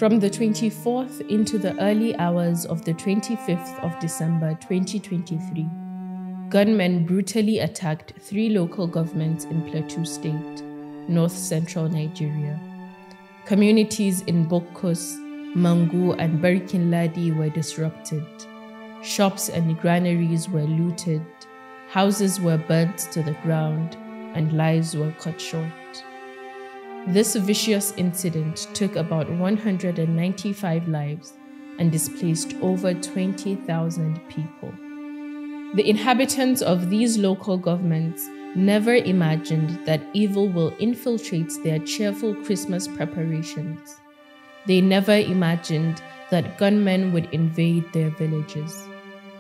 From the 24th into the early hours of the 25th of December 2023, gunmen brutally attacked 3 local governments in Plateau State, north-central Nigeria. Communities in Bokkos, Mangu and Barkin Ladi were disrupted. Shops and granaries were looted, houses were burnt to the ground, and lives were cut short. This vicious incident took about 195 lives and displaced over 20,000 people. The inhabitants of these local governments never imagined that evil will infiltrate their cheerful Christmas preparations. They never imagined that gunmen would invade their villages.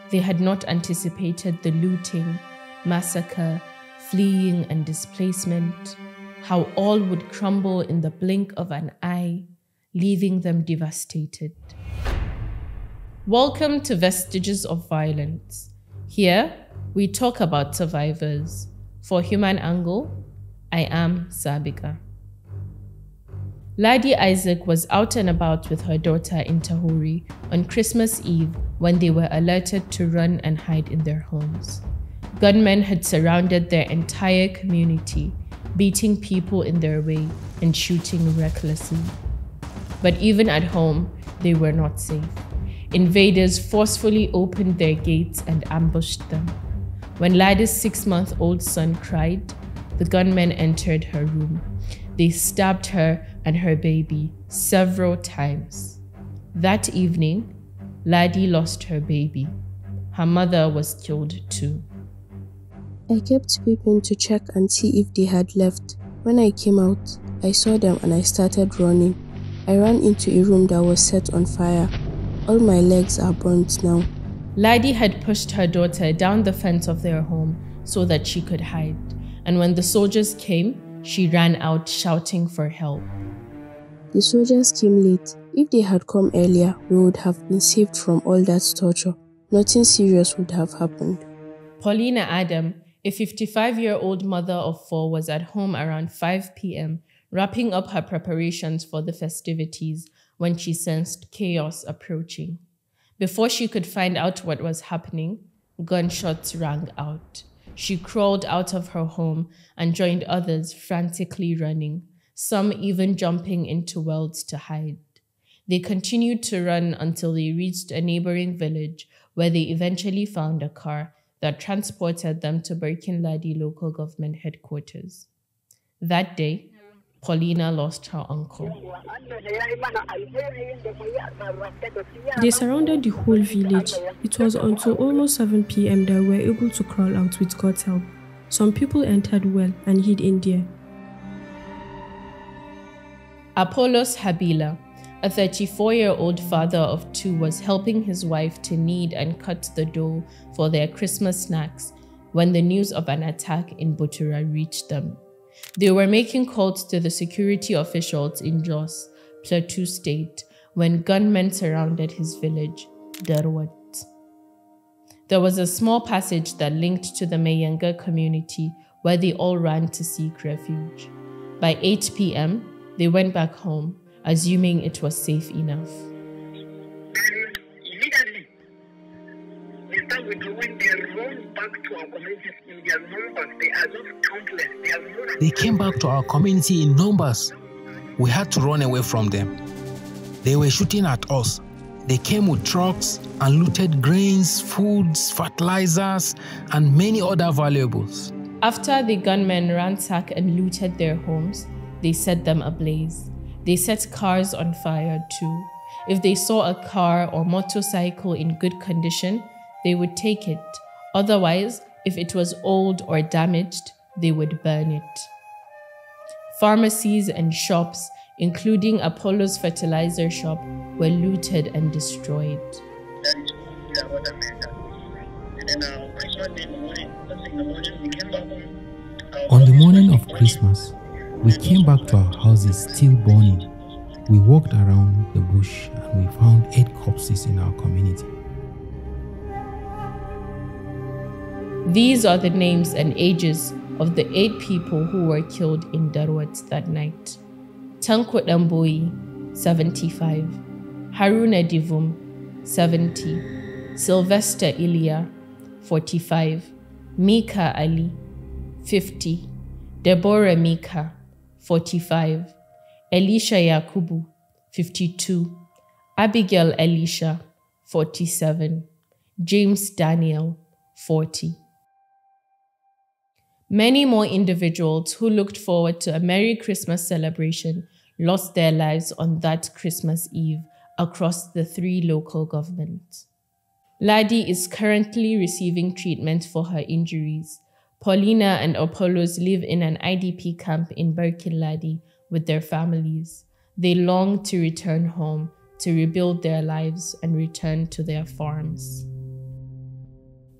They had not anticipated the looting, massacre, fleeing and displacement, how all would crumble in the blink of an eye, leaving them devastated. Welcome to Vestiges of Violence. Here, we talk about survivors. For Human Angle, I am Sabika. Ladi Isaac was out and about with her daughter in Tahori on Christmas Eve when they were alerted to run and hide in their homes. Gunmen had surrounded their entire community, beating people in their way and shooting recklessly. But even at home, they were not safe. Invaders forcefully opened their gates and ambushed them. When Ladi's 6-month-old son cried, the gunmen entered her room. They stabbed her and her baby several times. That evening, Ladi lost her baby. Her mother was killed too. I kept peeping to check and see if they had left. When I came out, I saw them and I started running. I ran into a room that was set on fire. All my legs are burnt now. Ladi had pushed her daughter down the fence of their home so that she could hide. And when the soldiers came, she ran out shouting for help. The soldiers came late. If they had come earlier, we would have been saved from all that torture. Nothing serious would have happened. Paulina Adam, a 55-year-old mother of 4, was at home around 5 p.m., wrapping up her preparations for the festivities when she sensed chaos approaching. Before she could find out what was happening, gunshots rang out. She crawled out of her home and joined others frantically running, some even jumping into wells to hide. They continued to run until they reached a neighboring village where they eventually found a car that transported them to Barkin Ladi local government headquarters. That day, Paulina lost her uncle. They surrounded the whole village. It was until almost 7 p.m. that we were able to crawl out with God's help. Some people entered well and hid in there. Apollos Habila, a 34-year-old father of 2, was helping his wife to knead and cut the dough for their Christmas snacks when the news of an attack in Butura reached them. They were making calls to the security officials in Jos, Plateau State, when gunmen surrounded his village, Darwat. There was a small passage that linked to the Mayanga community where they all ran to seek refuge. By 8 p.m., they went back home, assuming it was safe enough. Immediately, they start withdrawing their run back to our communities in their numbers. They are just countless. They came back to our community in numbers. We had to run away from them. They were shooting at us. They came with trucks and looted grains, foods, fertilizers, and many other valuables. After the gunmen ransacked and looted their homes, they set them ablaze. They set cars on fire too. If they saw a car or motorcycle in good condition, they would take it. Otherwise, if it was old or damaged, they would burn it. Pharmacies and shops, including Apollo's fertilizer shop, were looted and destroyed. On the morning of Christmas, we came back to our houses still burning. We walked around the bush and we found 8 corpses in our community. These are the names and ages of the 8 people who were killed in Darwat that night. Tanko Damboi, 75. Haruna Divum, 70. Sylvester Ilya, 45. Mika Ali, 50. Deborah Mika, 45. Elisha Yakubu, 52. Abigail Elisha, 47. James Daniel, 40. Many more individuals who looked forward to a Merry Christmas celebration lost their lives on that Christmas Eve across the 3 local governments. Ladi is currently receiving treatment for her injuries. Paulina and Apollos live in an IDP camp in Barkin, Ladi with their families. They long to return home, to rebuild their lives and return to their farms.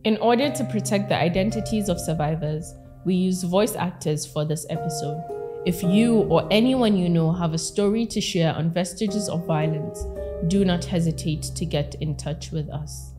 In order to protect the identities of survivors, we use voice actors for this episode. If you or anyone you know have a story to share on vestiges of violence, do not hesitate to get in touch with us.